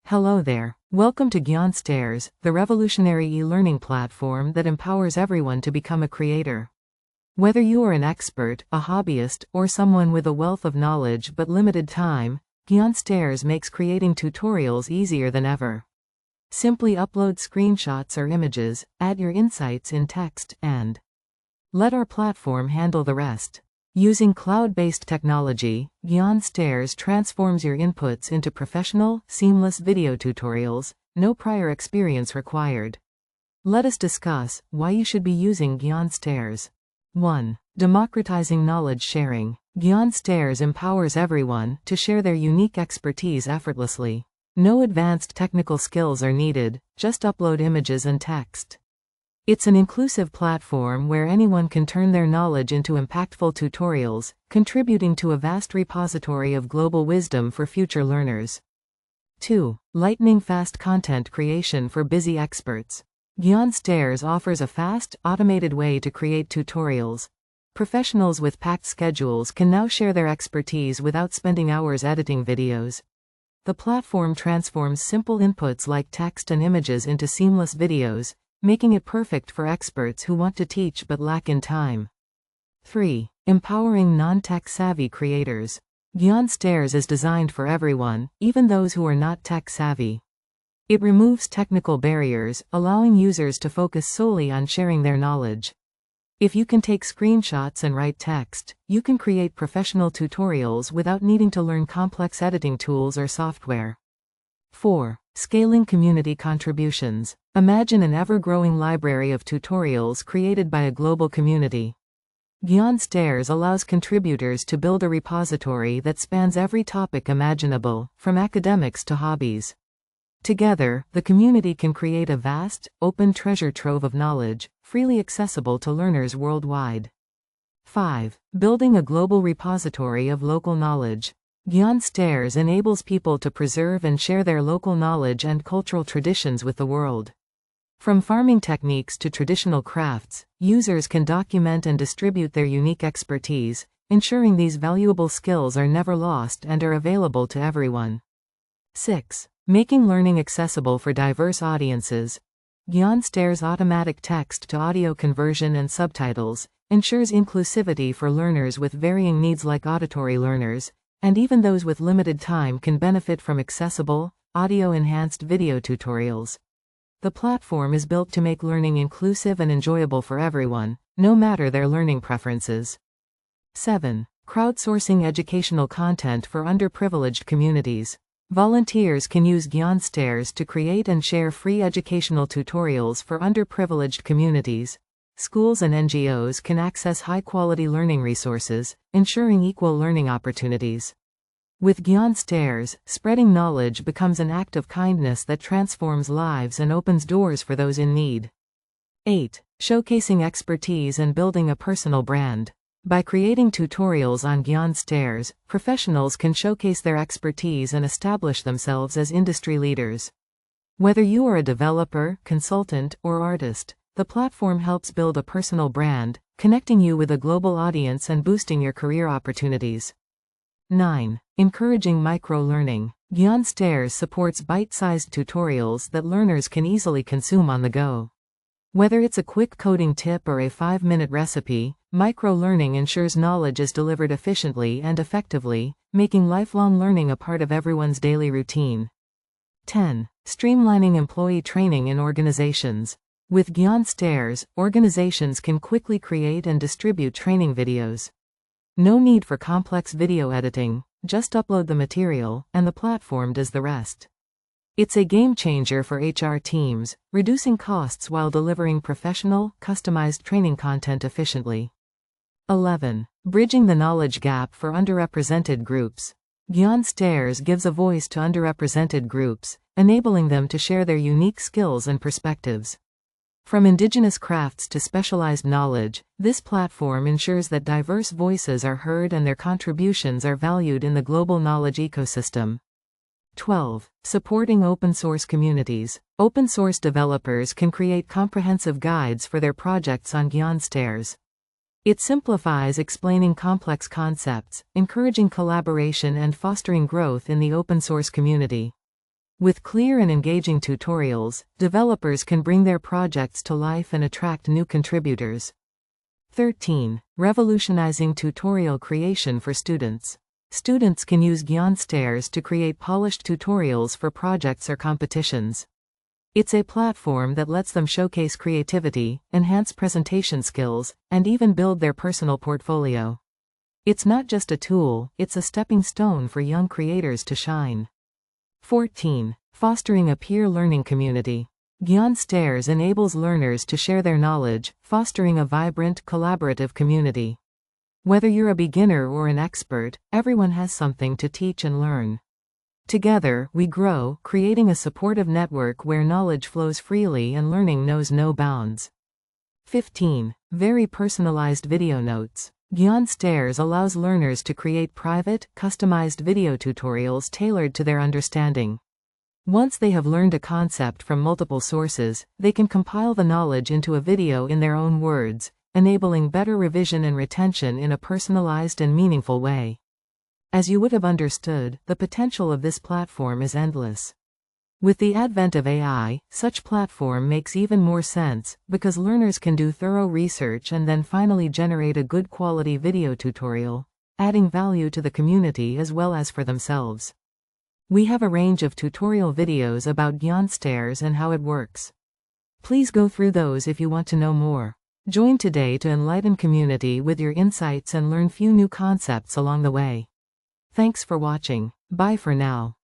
Hello there. Welcome to Gyanstairs, the revolutionary e-learning platform that empowers everyone to become a creator. Whether you are an expert, a hobbyist, or someone with a wealth of knowledge but limited time, Gyanstairs makes creating tutorials easier than ever. Simply upload screenshots or images, add your insights in text, and let our platform handle the rest. Using cloud-based technology, Gyanstairs transforms your inputs into professional, seamless video tutorials, no prior experience required. Let us discuss why you should be using Gyanstairs. 1. Democratizing knowledge sharing. Gyanstairs empowers everyone to share their unique expertise effortlessly. No advanced technical skills are needed, just upload images and text. It's an inclusive platform where anyone can turn their knowledge into impactful tutorials, contributing to a vast repository of global wisdom for future learners. 2. Lightning-fast content creation for busy experts. Gyanstairs offers a fast, automated way to create tutorials. Professionals with packed schedules can now share their expertise without spending hours editing videos. The platform transforms simple inputs like text and images into seamless videos, making it perfect for experts who want to teach but lack in time. 3. Empowering non-tech-savvy creators. Gyanstairs is designed for everyone, even those who are not tech-savvy. It removes technical barriers, allowing users to focus solely on sharing their knowledge. If you can take screenshots and write text, you can create professional tutorials without needing to learn complex editing tools or software. 4. Scaling community contributions. Imagine an ever-growing library of tutorials created by a global community. Gyanstairs allows contributors to build a repository that spans every topic imaginable, from academics to hobbies. Together, the community can create a vast, open treasure trove of knowledge, freely accessible to learners worldwide. 5. Building a global repository of local knowledge. Gyanstairs enables people to preserve and share their local knowledge and cultural traditions with the world. From farming techniques to traditional crafts, users can document and distribute their unique expertise, ensuring these valuable skills are never lost and are available to everyone. 6. Making learning accessible for diverse audiences. Gyanstairs' automatic text-to-audio conversion and subtitles ensures inclusivity for learners with varying needs like auditory learners, and even those with limited time can benefit from accessible, audio-enhanced video tutorials. The platform is built to make learning inclusive and enjoyable for everyone, no matter their learning preferences. 7. Crowdsourcing educational content for underprivileged communities. Volunteers can use Gyanstairs to create and share free educational tutorials for underprivileged communities. Schools and NGOs can access high-quality learning resources, ensuring equal learning opportunities. With Gyanstairs, spreading knowledge becomes an act of kindness that transforms lives and opens doors for those in need. 8. Showcasing expertise and building a personal brand. By creating tutorials on Gyanstairs, professionals can showcase their expertise and establish themselves as industry leaders. Whether you are a developer, consultant, or artist, the platform helps build a personal brand, connecting you with a global audience and boosting your career opportunities. 9. Encouraging micro-learning. Gyanstairs supports bite-sized tutorials that learners can easily consume on the go. Whether it's a quick coding tip or a 5-minute recipe, micro-learning ensures knowledge is delivered efficiently and effectively, making lifelong learning a part of everyone's daily routine. 10. Streamlining employee training in organizations. With Gyanstairs, organizations can quickly create and distribute training videos. No need for complex video editing, just upload the material, and the platform does the rest. It's a game changer for HR teams, reducing costs while delivering professional, customized training content efficiently. 11. Bridging the knowledge gap for underrepresented groups. Gyanstairs gives a voice to underrepresented groups, enabling them to share their unique skills and perspectives. From indigenous crafts to specialized knowledge, this platform ensures that diverse voices are heard and their contributions are valued in the global knowledge ecosystem. 12. Supporting open-source communities. Open-source developers can create comprehensive guides for their projects on Gyanstairs. It simplifies explaining complex concepts, encouraging collaboration and fostering growth in the open-source community. With clear and engaging tutorials, developers can bring their projects to life and attract new contributors. 13. Revolutionizing tutorial creation for students. Students can use Gyanstairs to create polished tutorials for projects or competitions. It's a platform that lets them showcase creativity, enhance presentation skills, and even build their personal portfolio. It's not just a tool, it's a stepping stone for young creators to shine. 14. Fostering a peer learning community. Gyanstairs enables learners to share their knowledge, fostering a vibrant, collaborative community. Whether you're a beginner or an expert, everyone has something to teach and learn. Together, we grow, creating a supportive network where knowledge flows freely and learning knows no bounds. 15. Very personalized video notes. Gyanstairs allows learners to create private, customized video tutorials tailored to their understanding. Once they have learned a concept from multiple sources, they can compile the knowledge into a video in their own words, enabling better revision and retention in a personalized and meaningful way. As you would have understood, the potential of this platform is endless. With the advent of AI, such platform makes even more sense, because learners can do thorough research and then finally generate a good quality video tutorial, adding value to the community as well as for themselves. We have a range of tutorial videos about Gyanstairs and how it works. Please go through those if you want to know more. Join today to enlighten community with your insights and learn few new concepts along the way. Thanks for watching. Bye for now.